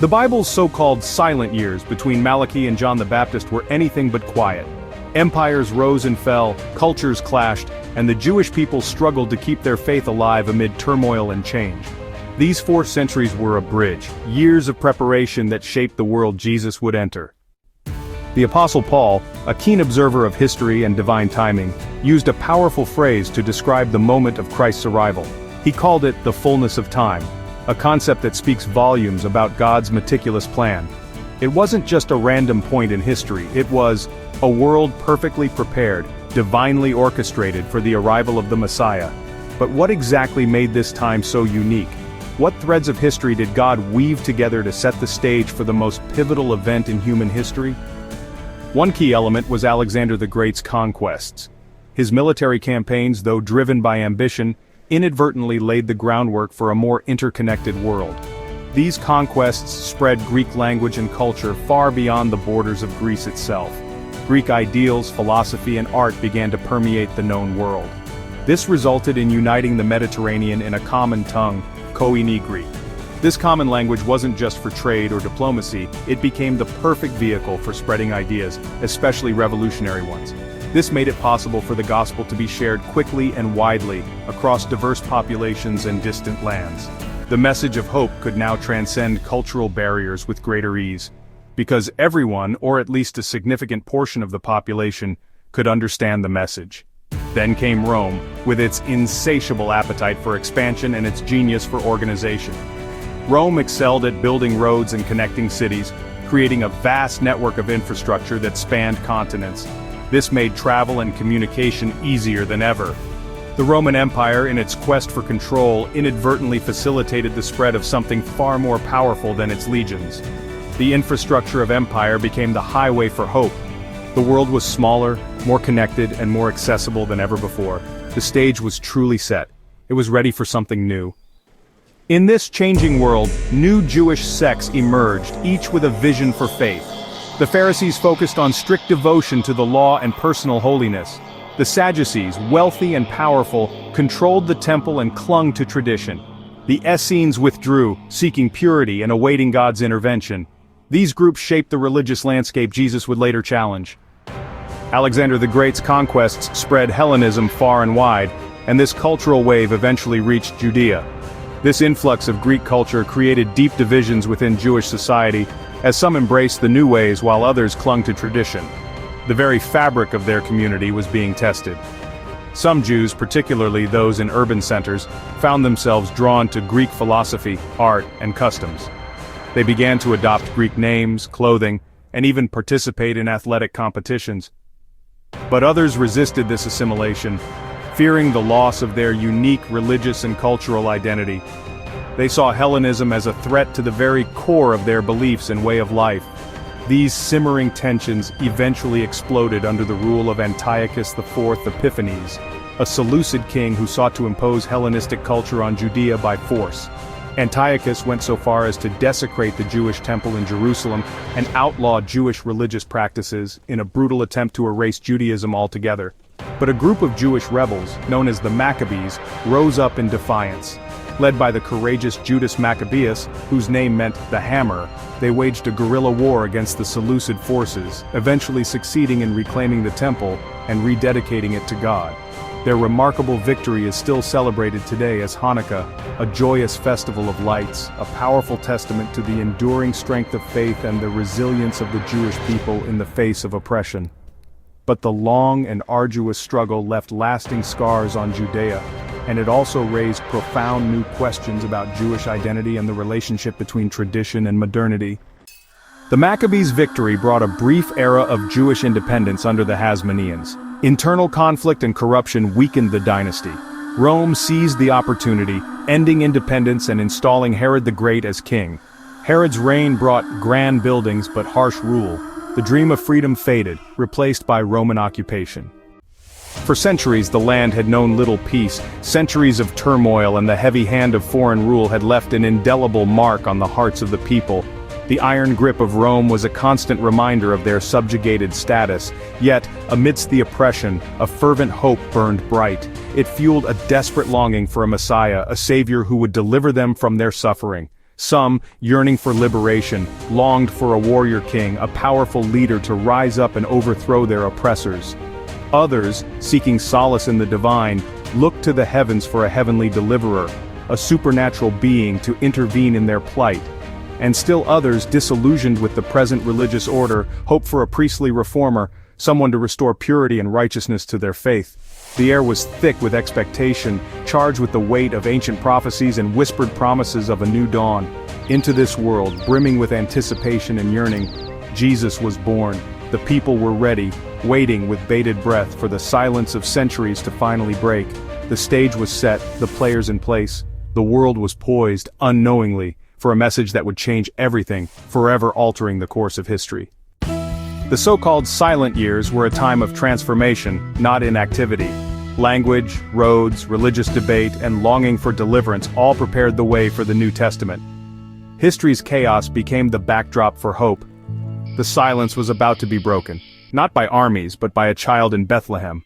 The Bible's so-called silent years between Malachi and John the Baptist were anything but quiet. Empires rose and fell, cultures clashed, and the Jewish people struggled to keep their faith alive amid turmoil and change. These 4 centuries were a bridge, years of preparation that shaped the world Jesus would enter. The Apostle Paul, a keen observer of history and divine timing, used a powerful phrase to describe the moment of Christ's arrival. He called it the fullness of time, a concept that speaks volumes about God's meticulous plan. It wasn't just a random point in history, it was a world perfectly prepared, divinely orchestrated for the arrival of the Messiah. But what exactly made this time so unique? What threads of history did God weave together to set the stage for the most pivotal event in human history? One key element was Alexander the Great's conquests. His military campaigns, though driven by ambition, inadvertently laid the groundwork for a more interconnected world. These conquests spread Greek language and culture far beyond the borders of Greece itself. Greek ideals, philosophy, and art began to permeate the known world. This resulted in uniting the Mediterranean in a common tongue, Koine Greek. This common language wasn't just for trade or diplomacy, it became the perfect vehicle for spreading ideas, especially revolutionary ones. This made it possible for the gospel to be shared quickly and widely, across diverse populations and distant lands. The message of hope could now transcend cultural barriers with greater ease, because everyone, or at least a significant portion of the population, could understand the message. Then came Rome, with its insatiable appetite for expansion and its genius for organization. Rome excelled at building roads and connecting cities, creating a vast network of infrastructure that spanned continents. This made travel and communication easier than ever. The Roman Empire, in its quest for control, inadvertently facilitated the spread of something far more powerful than its legions. The infrastructure of empire became the highway for hope. The world was smaller, more connected, and more accessible than ever before. The stage was truly set. It was ready for something new. In this changing world, new Jewish sects emerged, each with a vision for faith. The Pharisees focused on strict devotion to the law and personal holiness. The Sadducees, wealthy and powerful, controlled the temple and clung to tradition. The Essenes withdrew, seeking purity and awaiting God's intervention. These groups shaped the religious landscape Jesus would later challenge. Alexander the Great's conquests spread Hellenism far and wide, and this cultural wave eventually reached Judea. This influx of Greek culture created deep divisions within Jewish society, as some embraced the new ways while others clung to tradition. The very fabric of their community was being tested. Some Jews, particularly those in urban centers, found themselves drawn to Greek philosophy, art, and customs. They began to adopt Greek names, clothing, and even participate in athletic competitions. But others resisted this assimilation, fearing the loss of their unique religious and cultural identity. They saw Hellenism as a threat to the very core of their beliefs and way of life. These simmering tensions eventually exploded under the rule of Antiochus IV Epiphanes, a Seleucid king who sought to impose Hellenistic culture on Judea by force. Antiochus went so far as to desecrate the Jewish temple in Jerusalem and outlaw Jewish religious practices in a brutal attempt to erase Judaism altogether. But a group of Jewish rebels, known as the Maccabees, rose up in defiance. Led by the courageous Judas Maccabeus, whose name meant the hammer, they waged a guerrilla war against the Seleucid forces, eventually succeeding in reclaiming the temple and rededicating it to God. Their remarkable victory is still celebrated today as Hanukkah, a joyous festival of lights, a powerful testament to the enduring strength of faith and the resilience of the Jewish people in the face of oppression. But the long and arduous struggle left lasting scars on Judea, and it also raised profound new questions about Jewish identity and the relationship between tradition and modernity. The Maccabees' victory brought a brief era of Jewish independence under the Hasmoneans. Internal conflict and corruption weakened the dynasty. Rome seized the opportunity, ending independence and installing Herod the Great as king. Herod's reign brought grand buildings but harsh rule. The dream of freedom faded, replaced by Roman occupation. For centuries the land had known little peace. Centuries of turmoil and the heavy hand of foreign rule had left an indelible mark on the hearts of the people. The iron grip of Rome was a constant reminder of their subjugated status, yet, amidst the oppression, a fervent hope burned bright. It fueled a desperate longing for a Messiah, a savior who would deliver them from their suffering. Some, yearning for liberation, longed for a warrior king, a powerful leader to rise up and overthrow their oppressors. Others, seeking solace in the divine, looked to the heavens for a heavenly deliverer, a supernatural being to intervene in their plight. And still others, disillusioned with the present religious order, hoped for a priestly reformer, someone to restore purity and righteousness to their faith. The air was thick with expectation, charged with the weight of ancient prophecies and whispered promises of a new dawn. Into this world, brimming with anticipation and yearning, Jesus was born. The people were ready, waiting with bated breath for the silence of centuries to finally break. The stage was set, the players in place. The world was poised, unknowingly, for a message that would change everything, forever altering the course of history. The so-called silent years were a time of transformation, not inactivity. Language, roads, religious debate, and longing for deliverance all prepared the way for the New Testament. History's chaos became the backdrop for hope. The silence was about to be broken, not by armies but by a child in Bethlehem.